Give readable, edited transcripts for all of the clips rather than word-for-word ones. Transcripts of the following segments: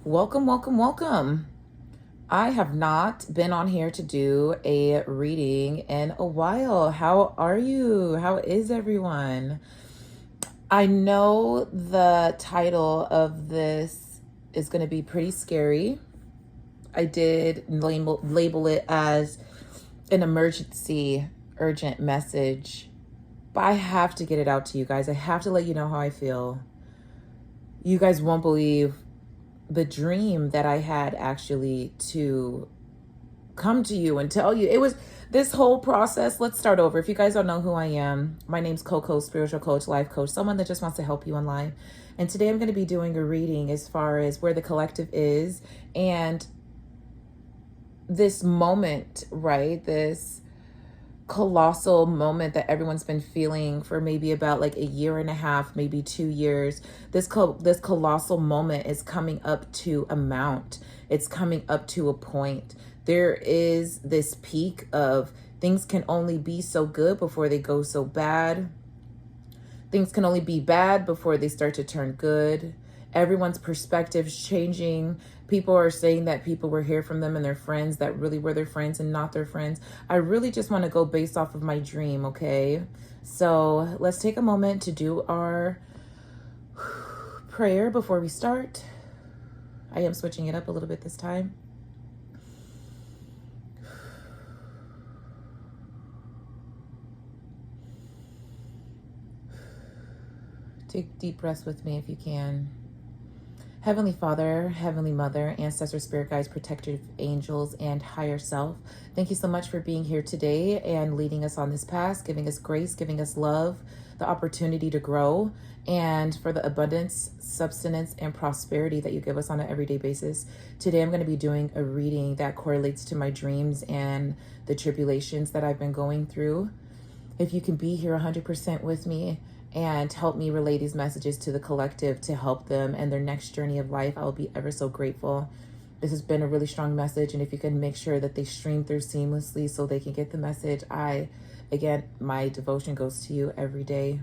Welcome, welcome, welcome. I have not been on here to do a reading in a while. How are you? How is everyone? I know the title of this is going to be pretty scary. I did label it as an emergency urgent message, but I have to get it out to you guys. I have to let you know how I feel. You guys won't believe the dream that I had actually to come to you and tell you. It was this whole process. Let's start over. If you guys don't know who I am, my name's Coco, spiritual coach, life coach, someone that just wants to help you in life. And today I'm going to be doing a reading as far as where the collective is and this moment, right? This colossal moment that everyone's been feeling for maybe about like a year and a half, maybe 2 years. This colossal moment is coming up to a mount. It's coming up to a point. There is this peak of things can only be so good before they go so bad. Things can only be bad before they start to turn good. Everyone's perspective's changing. People are saying that people were here from them and their friends that really were their friends and not their friends. I really just want to go based off of my dream, okay? So let's take a moment to do our prayer before we start. I am switching it up a little bit this time. Take deep breaths with me if you can. Heavenly Father, Heavenly Mother, Ancestor, Spirit Guides, Protective Angels, and Higher Self, thank you so much for being here today and leading us on this path, giving us grace, giving us love, the opportunity to grow, and for the abundance, substance, and prosperity that you give us on an everyday basis. Today I'm going to be doing a reading that correlates to my dreams and the tribulations that I've been going through. If you can be here 100% with me, and help me relay these messages to the collective to help them and their next journey of life, I will be ever so grateful. This has been a really strong message, and if you can make sure that they stream through seamlessly so they can get the message, again, my devotion goes to you every day.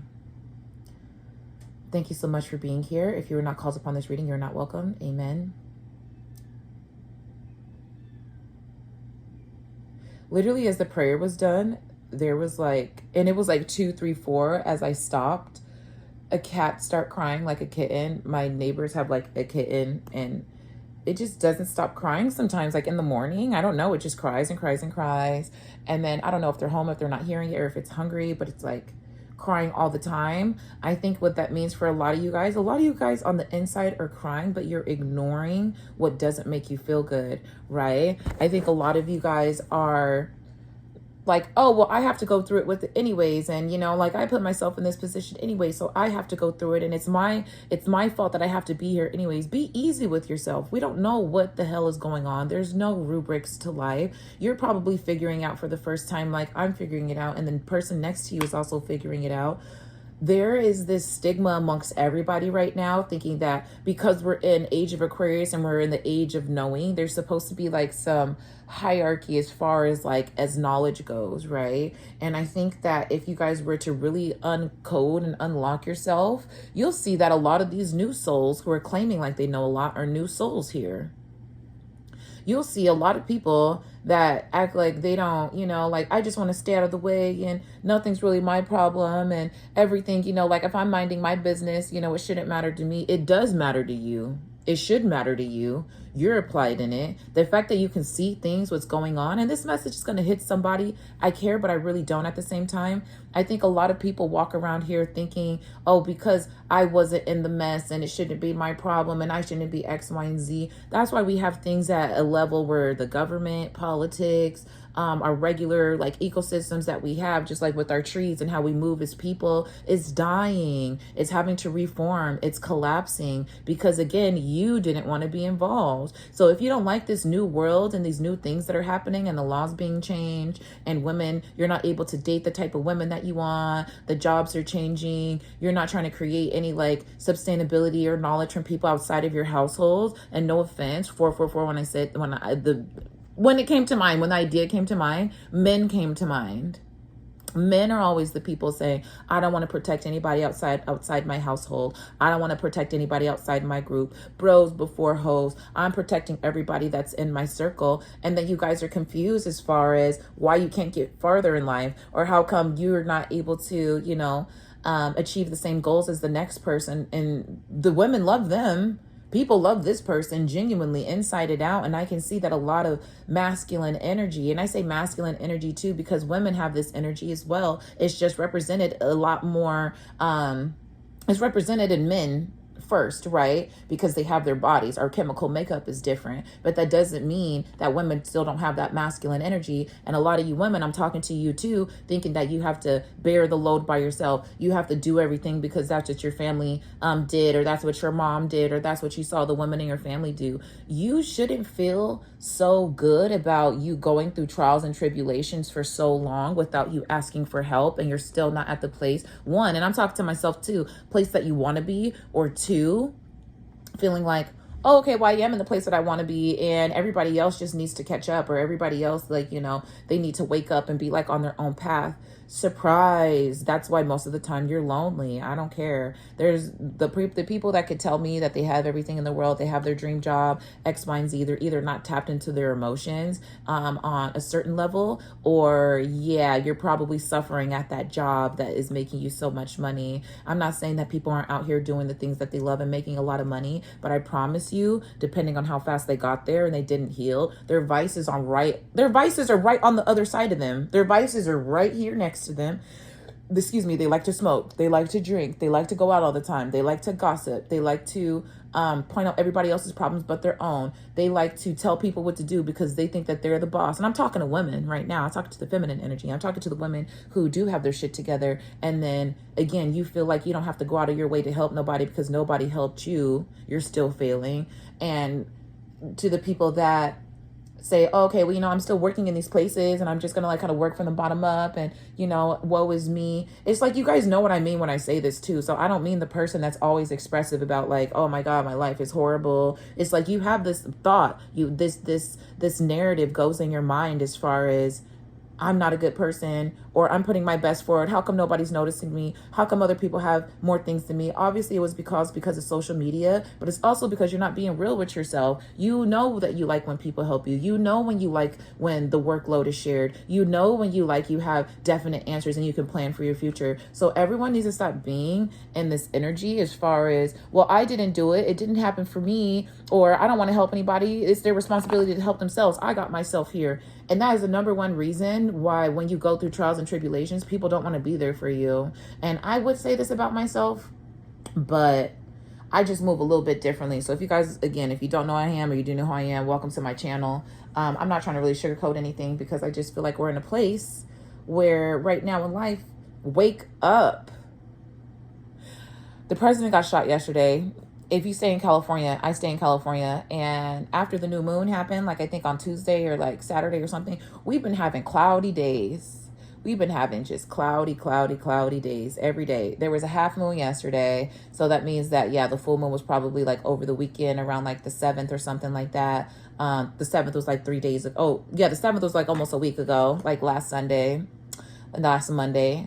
Thank you so much for being here. If you were not called upon this reading, you're not welcome. Amen. Literally, as the prayer was done, there was like, and it was like 2, 3, 4, as I stopped, a cat start crying like a kitten. My neighbors have like a kitten and it just doesn't stop crying sometimes, like in the morning. I don't know, it just cries and cries and cries. And then I don't know if they're home, if they're not hearing it, or if it's hungry, but it's like crying all the time. I think what that means for a lot of you guys on the inside are crying, but you're ignoring what doesn't make you feel good, right? I think a lot of you guys are like, oh, well, I have to go through it with it anyways. And, you know, like I put myself in this position anyway, so I have to go through it. And it's my fault that I have to be here anyways. Be easy with yourself. We don't know what the hell is going on. There's no rubrics to life. You're probably figuring out for the first time, like I'm figuring it out. And the person next to you is also figuring it out. There is this stigma amongst everybody right now thinking that because we're in age of Aquarius and we're in the age of knowing, there's supposed to be like some hierarchy as far as like as knowledge goes, right? And I think that if you guys were to really uncode and unlock yourself, you'll see that a lot of these new souls who are claiming like they know a lot are new souls here. You'll see a lot of people that act like they don't, you know, like I just want to stay out of the way and nothing's really my problem and everything, you know, like if I'm minding my business, you know, it shouldn't matter to me. It does matter to you. It should matter to you. You're applied in it. The fact that you can see things, what's going on, and this message is going to hit somebody. I care, but I really don't at the same time. I think a lot of people walk around here thinking, oh, because I wasn't in the mess and it shouldn't be my problem and I shouldn't be X, Y, and Z. That's why we have things at a level where the government, politics, our regular like ecosystems that we have, just like with our trees and how we move as people, is dying. It's having to reform. It's collapsing because, again, you didn't want to be involved. So if you don't like this new world and these new things that are happening and the laws being changed and women, you're not able to date the type of women that you want, the jobs are changing, you're not trying to create any like sustainability or knowledge from people outside of your household. And no offense, 444, when it came to mind, when the idea came to mind, men came to mind. Men are always the people saying, I don't want to protect anybody outside my household. I don't want to protect anybody outside my group. Bros before hoes. I'm protecting everybody that's in my circle. And then you guys are confused as far as why you can't get farther in life, or how come you're not able to, achieve the same goals as the next person. And the women love them. People love this person genuinely inside and out. And I can see that a lot of masculine energy, and I say masculine energy too, because women have this energy as well. It's just represented a lot more. It's represented in men first, right? Because they have their bodies. Our chemical makeup is different, but that doesn't mean that women still don't have that masculine energy. And a lot of you women, I'm talking to you too, thinking that you have to bear the load by yourself. You have to do everything because that's what your family did, or that's what your mom did, or that's what you saw the women in your family do. You shouldn't feel so good about you going through trials and tribulations for so long without you asking for help, and you're still not at the place, one, and I'm talking to myself too, place that you want to be, or two, feeling like, oh, okay, well, I am in the place that I want to be, and everybody else just needs to catch up, or everybody else, like, they need to wake up and be like on their own path. Surprise. That's why most of the time you're lonely. I don't care. There's the people that could tell me that they have everything in the world, they have their dream job, X, Y, and Z. They're either not tapped into their emotions on a certain level, or you're probably suffering at that job that is making you so much money. I'm not saying that people aren't out here doing the things that they love and making a lot of money, but I promise you, depending on how fast they got there and they didn't heal, their vices are right on the other side of them. Their vices are right here next to them. They like to smoke, they like to drink, they like to go out all the time, they like to gossip, they like to point out everybody else's problems but their own. They like to tell people what to do because they think that they're the boss. And I'm talking to women right now. I'm talking to the feminine energy. I'm talking to the women who do have their shit together. And then again, you feel like you don't have to go out of your way to help nobody because nobody helped you. You're still failing. And to the people that say, oh, okay, well, I'm still working in these places and I'm just gonna like kind of work from the bottom up, and woe is me. It's like, you guys know what I mean when I say this too. So I don't mean the person that's always expressive about like, oh my God, my life is horrible. It's like you have this thought, this narrative goes in your mind as far as, I'm not a good person, or I'm putting my best forward. How come nobody's noticing me? How come other people have more things than me? Obviously, it was because of social media, but it's also because you're not being real with yourself. You know that you like when people help you. You know when you like when the workload is shared. You know when you like you have definite answers and you can plan for your future. So everyone needs to stop being in this energy as far as, well, I didn't do it. It didn't happen for me, or I don't want to help anybody. It's their responsibility to help themselves. I got myself here. And that is the number one reason why when you go through trials and tribulations, people don't want to be there for you. And I would say this about myself, but I just move a little bit differently. So if you guys, again, if you don't know who I am, or you do know who I am, welcome to my channel. I'm not trying to really sugarcoat anything, because I just feel like we're in a place where right now in life, wake up. The president got shot yesterday. If you stay in California, I stay in California. And after the new moon happened, like I think on Tuesday or like Saturday or something, we've been having cloudy days. We've been having just cloudy days every day. There was a half moon yesterday. So that means that, the full moon was probably like over the weekend around like the 7th or something like that. The 7th was like 3 days ago. The 7th was like almost a week ago, like last Monday.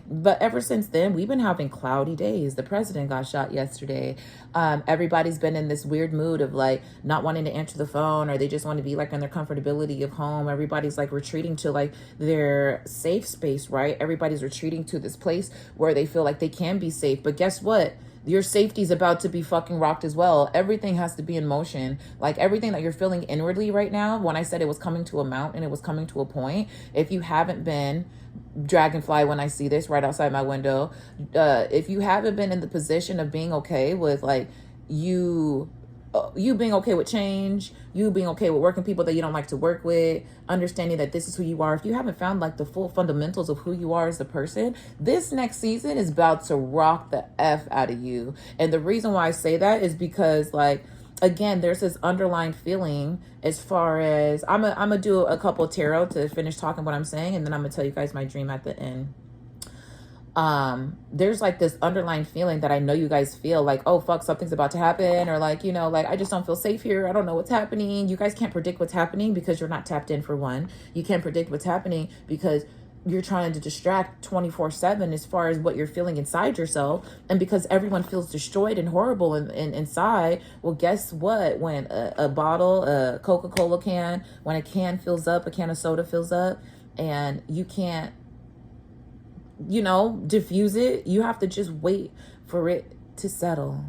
But ever since then, we've been having cloudy days. The president got shot yesterday. Everybody's been in this weird mood of like not wanting to answer the phone, or they just want to be like in their comfortability of home. Everybody's like retreating to like their safe space, right? Everybody's retreating to this place where they feel like they can be safe. But guess what? Your safety is about to be fucking rocked as well. Everything has to be in motion. Like everything that you're feeling inwardly right now, when I said it was coming to a mountain, it was coming to a point. If you haven't been, dragonfly, when I see this right outside my window, if you haven't been in the position of being okay with like you being okay with change, you being okay with working people that you don't like to work with, understanding that this is who you are. If you haven't found like the full fundamentals of who you are as a person, this next season is about to rock the F out of you. And the reason why I say that is because like, again, there's this underlying feeling as far as, I'm gonna do a couple of tarot to finish talking what I'm saying, and then I'm gonna tell you guys my dream at the end. There's like this underlying feeling that I know you guys feel like, oh fuck, something's about to happen, or like, like I just don't feel safe here. I don't know what's happening. You guys can't predict what's happening because you're not tapped in, for one. You can't predict what's happening because you're trying to distract 24/7 as far as what you're feeling inside yourself. And because everyone feels destroyed and horrible inside, well, guess what? When a bottle, a Coca-Cola can, when a can fills up, a can of soda fills up, and you can't, diffuse it, you have to just wait for it to settle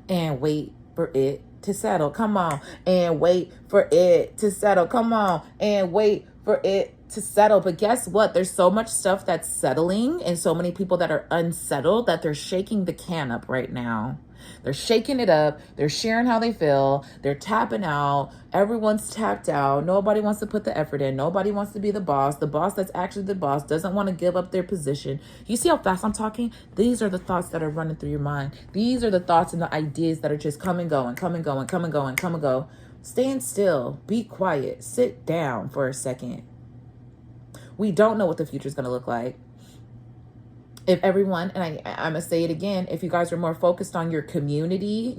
and wait for it to settle. Come on. And wait for it to settle. Come on. And wait for it to settle. But guess what? There's so much stuff that's settling and so many people that are unsettled that they're shaking the can up right now. They're shaking it up. They're sharing how they feel. They're tapping out. Everyone's tapped out. Nobody wants to put the effort in. Nobody wants to be the boss. The boss that's actually the boss doesn't want to give up their position. You see how fast I'm talking? These are the thoughts that are running through your mind. These are the thoughts and the ideas that are just come and go and come and go and come and go and come and go. Stand still. Be quiet. Sit down for a second. We don't know what the future is going to look like. If everyone, and I'm going to say it again, if you guys are more focused on your community,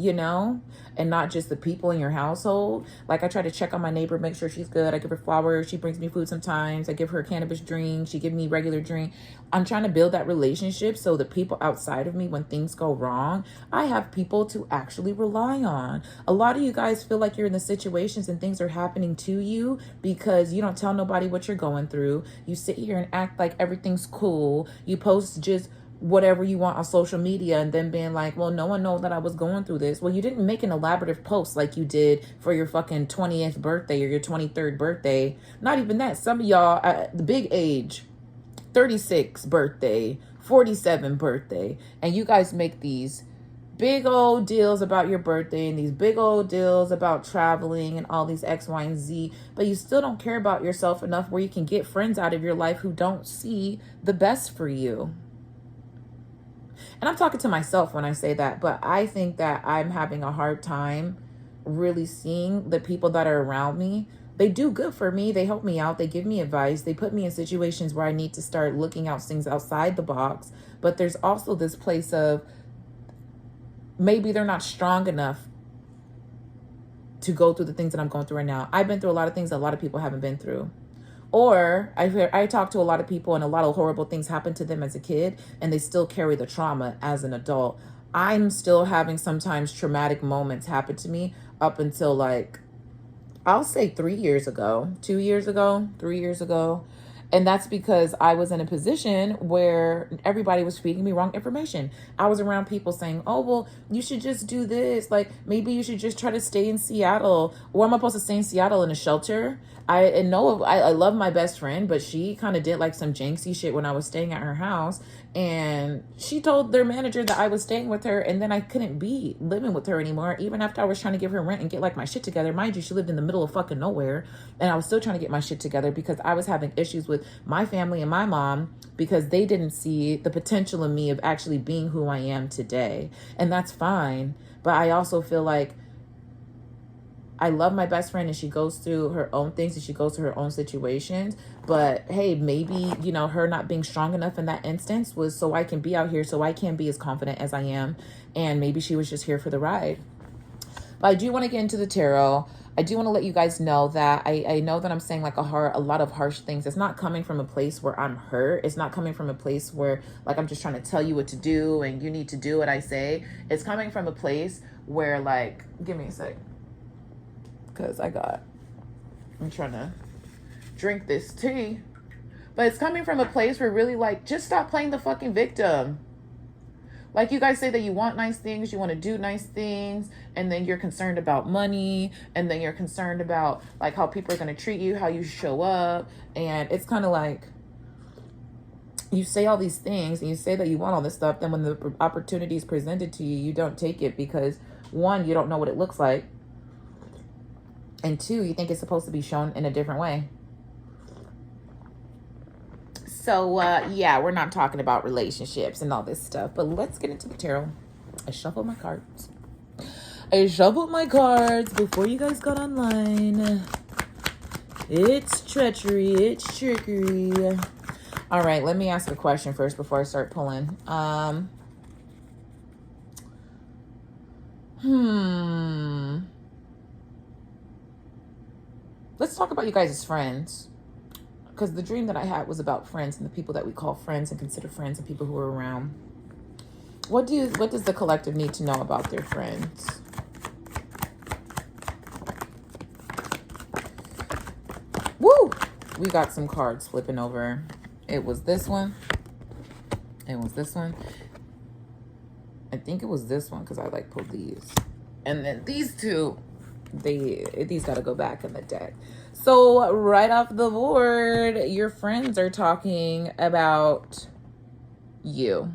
and not just the people in your household. Like, I try to check on my neighbor, make sure she's good. I give her flowers. She brings me food sometimes. I give her a cannabis drink. She gives me regular drink. I'm trying to build that relationship so the people outside of me, when things go wrong, I have people to actually rely on. A lot of you guys feel like you're in the situations and things are happening to you because you don't tell nobody what you're going through. You sit here and act like everything's cool. You post just whatever you want on social media and then being like, well, no one knows that I was going through this. Well, you didn't make an elaborative post like you did for your fucking 20th birthday or your 23rd birthday. Not even that. Some of y'all at the big age, 36 birthday, 47 birthday, and you guys make these big old deals about your birthday and these big old deals about traveling and all these X, Y, and Z, but you still don't care about yourself enough where you can get friends out of your life who don't see the best for you. And I'm talking to myself when I say that, but I think that I'm having a hard time really seeing the people that are around me. They do good for me. They help me out. They give me advice. They put me in situations where I need to start looking out things outside the box. But there's also this place of maybe they're not strong enough to go through the things that I'm going through right now. I've been through a lot of things that a lot of people haven't been through. Or I talk to a lot of people and a lot of horrible things happened to them as a kid and they still carry the trauma as an adult. I'm still having sometimes traumatic moments happen to me up until like, I'll say 3 years ago, 2 years ago, 3 years ago. And that's because I was in a position where everybody was feeding me wrong information. I was around people saying, oh, well, you should just do this. Like, maybe you should just try to stay in Seattle. Or am I supposed to stay in Seattle in a shelter? I love my best friend, but she kind of did like some janksy shit when I was staying at her house. And she told their manager that I was staying with her, and then I couldn't be living with her anymore. Even after I was trying to give her rent and get like my shit together. Mind you, she lived in the middle of fucking nowhere. And I was still trying to get my shit together because I was having issues with my family and my mom because they didn't see the potential in me of actually being who I am today. And that's fine. But I also feel like I love my best friend and she goes through her own things and she goes through her own situations. But hey, maybe, her not being strong enough in that instance was so I can be out here, so I can be as confident as I am. And maybe she was just here for the ride. But I do want to get into the tarot. I do want to let you guys know that I know that I'm saying like a lot of harsh things. It's not coming from a place where I'm hurt. It's not coming from a place where like I'm just trying to tell you what to do and you need to do what I say. It's coming from a place where like, give me a sec. Because I'm trying to drink this tea. But it's coming from a place where really like, just stop playing the fucking victim. Like you guys say that you want nice things, you want to do nice things, and then you're concerned about money, and then you're concerned about like how people are going to treat you, how you show up. And it's kind of like, you say all these things and you say that you want all this stuff. Then when the opportunity is presented to you, you don't take it because one, you don't know what it looks like. And two, you think it's supposed to be shown in a different way. So, yeah, we're not talking about relationships and all this stuff. But let's get into the tarot. I shuffled my cards. Before you guys got online. It's treachery. It's trickery. All right, let me ask a question first before I start pulling. Let's talk about you guys as friends. because the dream that I had was about friends and the people that we call friends and consider friends and people who are around. What does the collective need to know about their friends? Woo! We got some cards flipping over. It was this one. It was this one. I think it was this one because I like pulled these. And then these two, these got to go back in the deck. So right off the board, your friends are talking about you.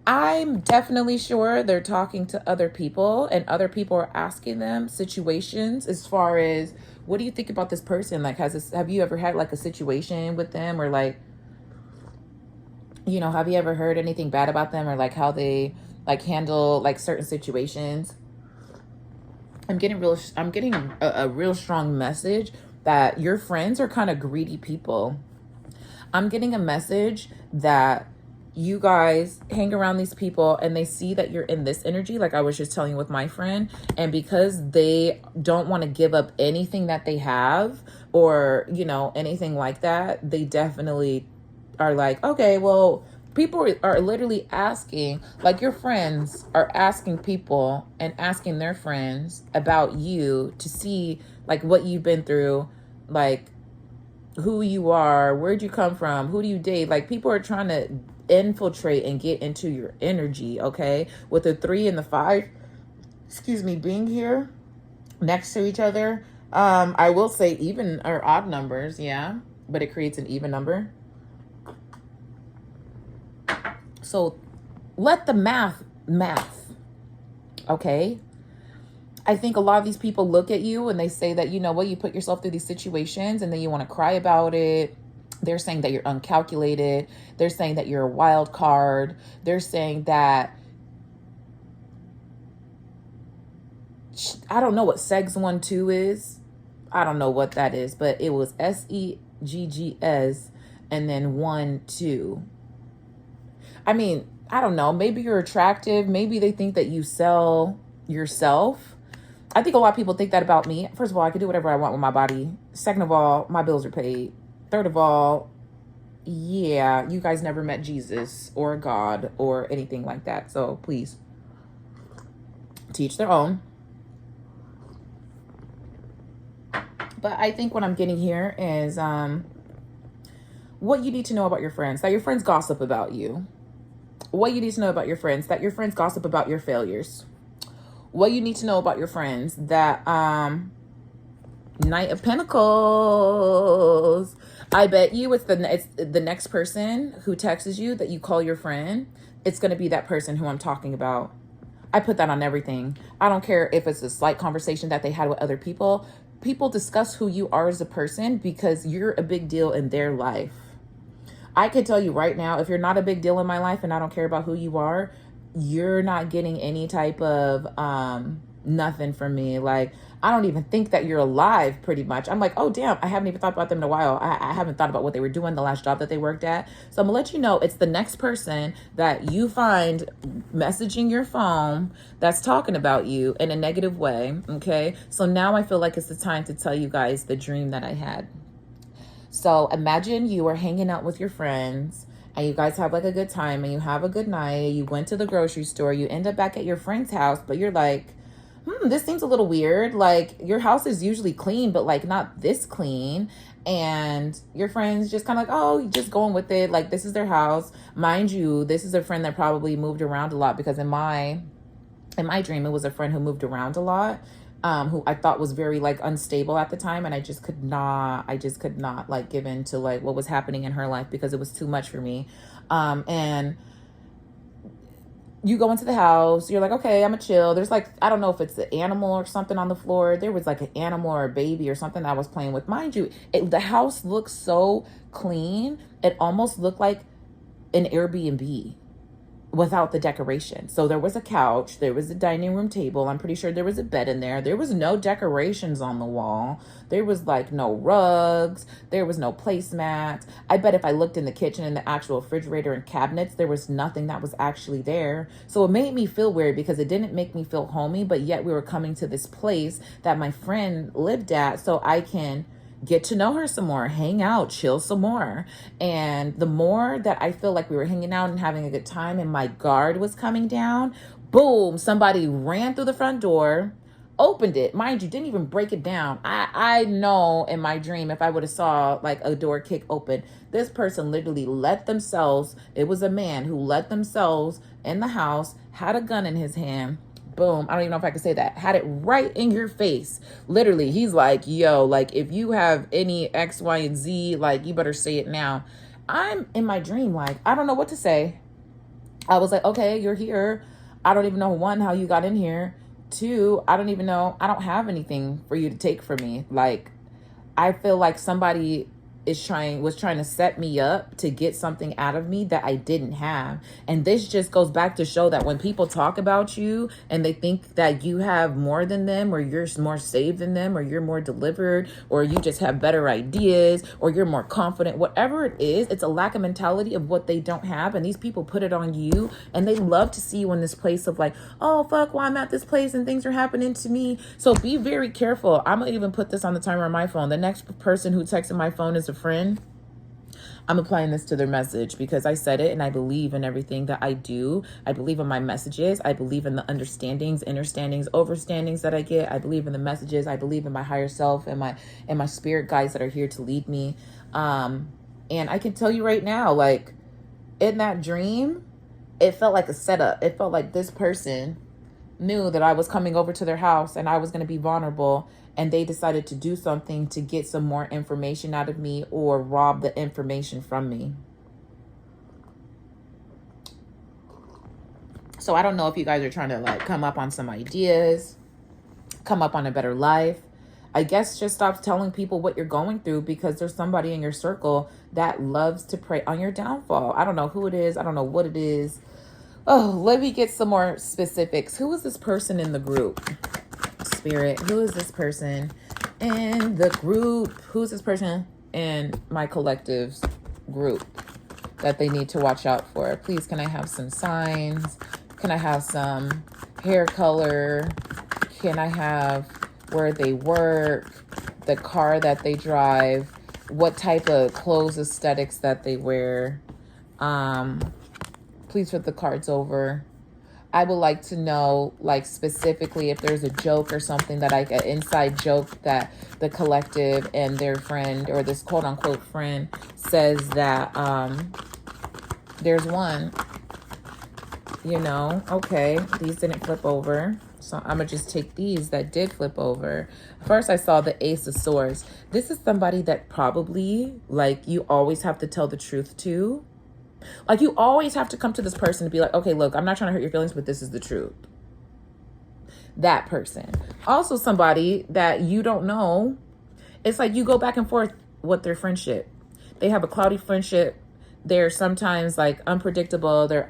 I'm definitely sure they're talking to other people and other people are asking them situations as far as, what do you think about this person? Like, have you ever had like a situation with them, or like, you know, have you ever heard anything bad about them, or like how they like handle like certain situations? I'm getting a real strong message that your friends are kind of greedy people. I'm getting a message that you guys hang around these people and they see that you're in this energy, like I was just telling you with my friend, and because they don't want to give up anything that they have, or, you know, anything like that, they definitely are like, okay, well, people are literally asking, like your friends are asking people and asking their friends about you to see like what you've been through, like who you are, where'd you come from, who do you date? Like people are trying to infiltrate and get into your energy, okay? With the 3 and the 5, being here next to each other. I will say even or odd numbers, yeah, but it creates an even number. So let the math, okay? I think a lot of these people look at you and they say that, you know what, you put yourself through these situations and then you want to cry about it. They're saying that you're uncalculated. They're saying that you're a wild card. They're saying that, I don't know what Segs 1-2 is. I don't know what that is, but it was SEGGS and then 1-2. I mean, I don't know. Maybe you're attractive. Maybe they think that you sell yourself. I think a lot of people think that about me. First of all, I can do whatever I want with my body. Second of all, my bills are paid. Third of all, yeah, you guys never met Jesus or God or anything like that. So please, teach their own. But I think what I'm getting here is what you need to know about your friends. That your friends gossip about you. What you need to know about your friends. That your friends gossip about your failures. What you need to know about your friends. That Knight of Pentacles. I bet you it's the next person who texts you that you call your friend. It's going to be that person who I'm talking about. I put that on everything. I don't care if it's a slight conversation that they had with other people. People discuss who you are as a person because you're a big deal in their life. I can tell you right now, if you're not a big deal in my life and I don't care about who you are, you're not getting any type of nothing from me. Like, I don't even think that you're alive, pretty much. I'm like, oh, damn, I haven't even thought about them in a while. I haven't thought about what they were doing, the last job that they worked at. So I'm gonna let you know it's the next person that you find messaging your phone that's talking about you in a negative way, okay? So now I feel like it's the time to tell you guys the dream that I had. So imagine you are hanging out with your friends and you guys have like a good time and you have a good night. You went to the grocery store. You end up back at your friend's house, but you're like, this seems a little weird. Like, your house is usually clean, but like not this clean. And your friend's just kind of like, oh, just going with it. Like, this is their house. Mind you, this is a friend that probably moved around a lot, because in my dream, it was a friend who moved around a lot. Who I thought was very like unstable at the time, and I just could not like give in to like what was happening in her life because it was too much for me. And you go into the house, you're like, okay, I'm gonna chill. There's like, I don't know if it's an animal or something on the floor. There was like an animal or a baby or something that I was playing with. Mind you, the house looks so clean. It almost looked like an Airbnb without the decoration. So there was a couch, there was a dining room table. I'm pretty sure there was a bed in there. There was no decorations on the wall. There was like no rugs. There was no placemats. I bet if I looked in the kitchen and the actual refrigerator and cabinets, there was nothing that was actually there. So it made me feel weird because it didn't make me feel homey, but yet we were coming to this place that my friend lived at so I can get to know her some more, hang out, chill some more. And the more that I feel like we were hanging out and having a good time and my guard was coming down, boom, somebody ran through the front door, opened it. Mind you, didn't even break it down. I know in my dream, if I would have saw like a door kick open, this person literally let themselves, it was a man who let themselves in the house, had a gun in his hand. Boom. I don't even know if I could say that. Had it right in your face. Literally, he's like, yo, like, if you have any X, Y, and Z, like, you better say it now. I'm in my dream, like, I don't know what to say. I was like, okay, you're here. I don't even know, one, how you got in here. Two, I don't even know. I don't have anything for you to take from me. Like, I feel like somebody was trying to set me up to get something out of me that I didn't have. And this just goes back to show that when people talk about you and they think that you have more than them, or you're more saved than them, or you're more delivered, or you just have better ideas, or you're more confident, whatever it is, it's a lack of mentality of what they don't have. And these people put it on you, and they love to see you in this place of like, oh fuck, well, I'm at this place and things are happening to me. So be very careful. I'm gonna even put this on the timer on my phone. The next person who texted my phone is a friend. I'm applying this to their message because I said it and I believe in everything that I do. I believe in my messages. I believe in the understandings, understandings, overstandings that I get. I believe in the messages. I believe in my higher self and my spirit guides that are here to lead me. And I can tell you right now, like in that dream, it felt like a setup. It felt like this person knew that I was coming over to their house and I was going to be vulnerable, and they decided to do something to get some more information out of me or rob the information from me. So I don't know if you guys are trying to like come up on some ideas, come up on a better life. I guess just stop telling people what you're going through, because there's somebody in your circle that loves to prey on your downfall. I don't know who it is. I don't know what it is. Oh, let me get some more specifics. Who is this person in the group? Spirit, who is this person in the group? Who's this person in my collective's group that they need to watch out for? Please, can I have some signs? Can I have some hair color? Can I have where they work, the car that they drive, what type of clothes aesthetics that they wear? Please put the cards over. I would like to know, like, specifically if there's a joke or something that an inside joke that the collective and their friend, or this quote unquote friend, says that there's one, you know. Okay, these didn't flip over, so I'm gonna just take these that did flip over. First, I saw the Ace of Swords. This is somebody that probably, like, you always have to tell the truth to. Like, you always have to come to this person and be like, okay, look, I'm not trying to hurt your feelings, but this is the truth. That person. Also somebody that you don't know. It's like you go back and forth with their friendship. They have a cloudy friendship. They're sometimes like unpredictable. They're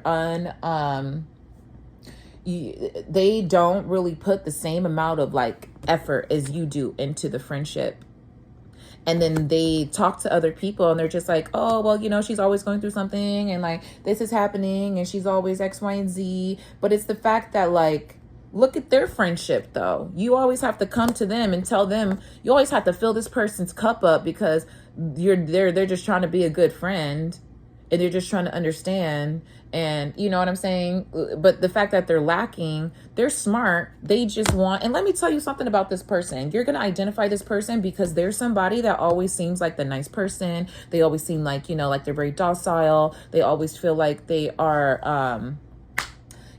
they don't really put the same amount of like effort as you do into the friendship. And then they talk to other people and they're just like, oh, well, you know, she's always going through something and like this is happening and she's always X, Y, and Z. But it's the fact that, like, look at their friendship, though. You always have to come to them and tell them, you always have to fill this person's cup up because they're just trying to be a good friend and they're just trying to understand. And you know what I'm saying? But the fact that they're lacking, they're smart. They just want, and let me tell you something about this person. You're going to identify this person because they're somebody that always seems like the nice person. They always seem like, you know, like they're very docile. They always feel like they are,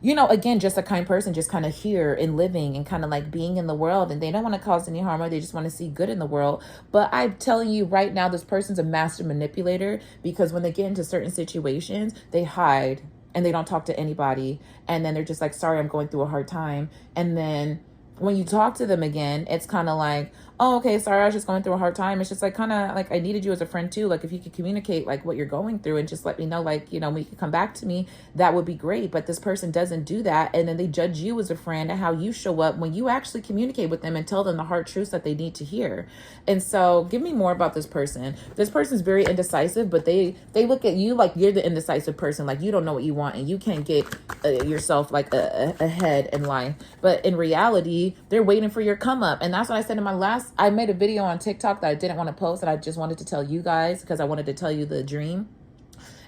you know, again, just a kind person, just kind of here and living and kind of like being in the world, and they don't want to cause any harm, or they just want to see good in the world. But I'm telling you right now, this person's a master manipulator, because when they get into certain situations, they hide and they don't talk to anybody. And then they're just like, sorry, I'm going through a hard time. And then when you talk to them again, it's kind of like, oh, okay, sorry, I was just going through a hard time. It's just like, kind of like, I needed you as a friend too. Like, if you could communicate like what you're going through and just let me know, like, you know, when you could come back to me, that would be great. But this person doesn't do that. And then they judge you as a friend and how you show up when you actually communicate with them and tell them the hard truths that they need to hear. And so give me more about this person. This person's very indecisive, but they look at you like you're the indecisive person. Like, you don't know what you want and you can't get yourself like ahead in life. But in reality, literally, they're waiting for your come up. And that's what I said in my last, I made a video on TikTok that I didn't want to post, that I just wanted to tell you guys because I wanted to tell you the dream.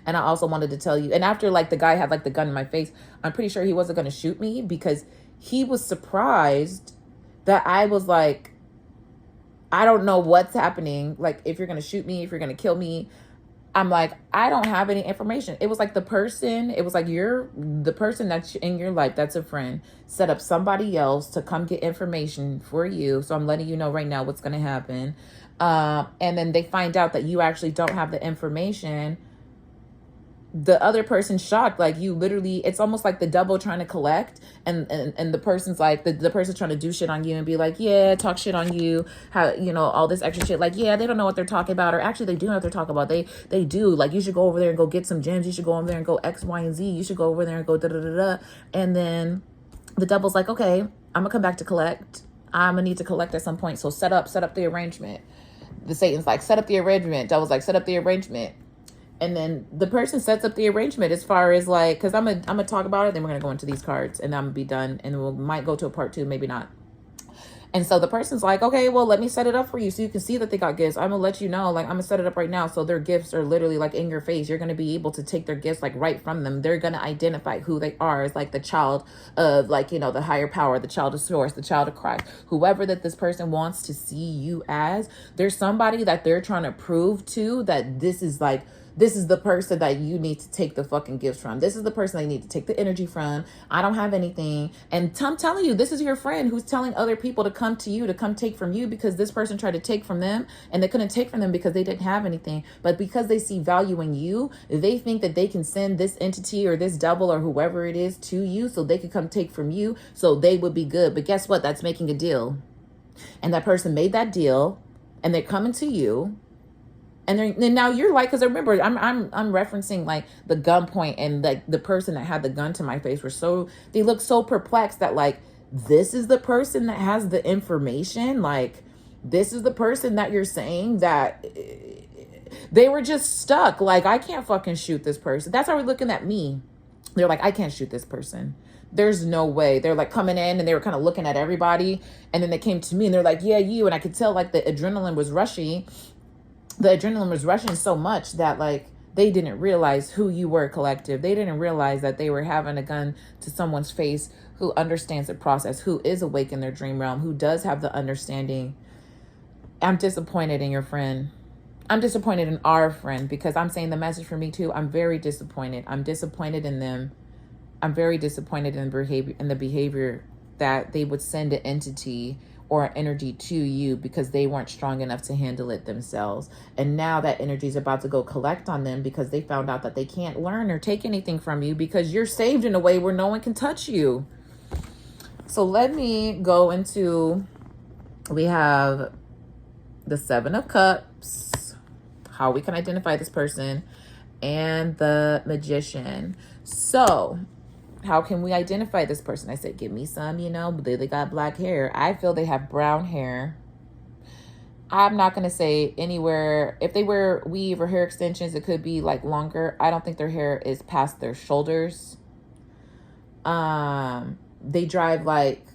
And I also wanted to tell you, and after like the guy had like the gun in my face, I'm pretty sure he wasn't going to shoot me because he was surprised that I was like, I don't know what's happening. Like, if you're going to shoot me, if you're going to kill me. I'm like, I don't have any information. It was like the person that's in your life, that's a friend, set up somebody else to come get information for you. So I'm letting you know right now what's going to happen. And then they find out that you actually don't have the information. The other person's shocked, like you literally, it's almost like the double trying to collect, and the person's like, the person's trying to do shit on you and be like, yeah, talk shit on you, how, you know, all this extra shit, like, yeah, they don't know what they're talking about, or actually they do know what they're talking about, they do, like, you should go over there and go get some gems, you should go over there and go X, Y, and Z, you should go over there and go da da da da, and then the double's like, okay, I'm gonna come back to collect, I'm gonna need to collect at some point, so set up the arrangement. The Satan's like, set up the arrangement. Devil's like, set up the arrangement. And then the person sets up the arrangement as far as like, because I'm gonna talk about it, then we're gonna go into these cards, and I'm gonna be done, and we might go to a part 2, maybe not. And so the person's like, okay, well, let me set it up for you so you can see that they got gifts. I'm gonna let you know, like, I'm gonna set it up right now, so their gifts are literally like in your face. You're gonna be able to take their gifts like right from them. They're gonna identify who they are as like the child of, like, you know, the higher power, the child of source, the child of Christ, whoever that this person wants to see you as. There's somebody that they're trying to prove to that this is like, this is the person that you need to take the fucking gifts from. This is the person that you need to take the energy from. I don't have anything. And I'm telling you, this is your friend who's telling other people to come to you, to come take from you, because this person tried to take from them and they couldn't take from them because they didn't have anything. But because they see value in you, they think that they can send this entity or this double or whoever it is to you so they could come take from you so they would be good. But guess what? That's making a deal. And that person made that deal and they're coming to you. And then now you're like, because remember, I'm referencing like the gunpoint, and like the person that had the gun to my face they look so perplexed that like, this is the person that has the information. Like, this is the person that you're saying that they were just stuck. Like, I can't fucking shoot this person. That's how they're looking at me. They're like, I can't shoot this person. There's no way. They're like coming in and they were kind of looking at everybody. And then they came to me and they're like, yeah, you. And I could tell like the adrenaline was rushing. The adrenaline was rushing so much that like they didn't realize who you were, collective. They didn't realize that they were having a gun to someone's face who understands the process, who is awake in their dream realm, who does have the understanding. I'm disappointed in your friend. I'm disappointed in our friend, because I'm saying the message for me too. I'm very disappointed. I'm disappointed in them. I'm very disappointed in the behavior that they would send an entity or energy to you because they weren't strong enough to handle it themselves. And now that energy is about to go collect on them because they found out that they can't learn or take anything from you because you're saved in a way where no one can touch you. So let me go into, we have the 7 of Cups, how we can identify this person, and the Magician. So how can we identify this person? I said, give me some, you know, they got black hair. I feel they have brown hair. I'm not going to say anywhere. If they wear weave or hair extensions, it could be like longer. I don't think their hair is past their shoulders. They drive like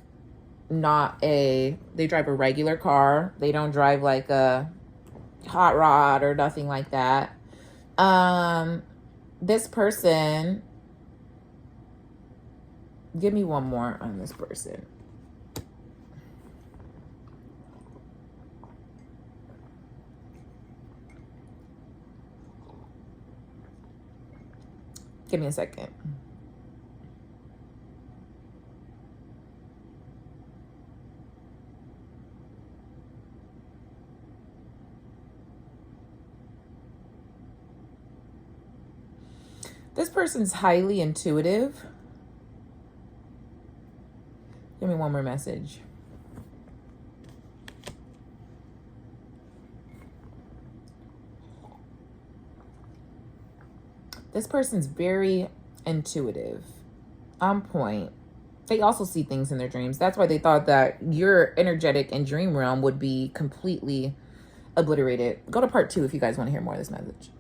they drive a regular car. They don't drive like a hot rod or nothing like that. This person, give me one more on this person. Give me a second. This person's highly intuitive. Give me one more message. This person's very intuitive, on point. They also see things in their dreams. That's why they thought that your energetic and dream realm would be completely obliterated. Go to part 2 if you guys want to hear more of this message.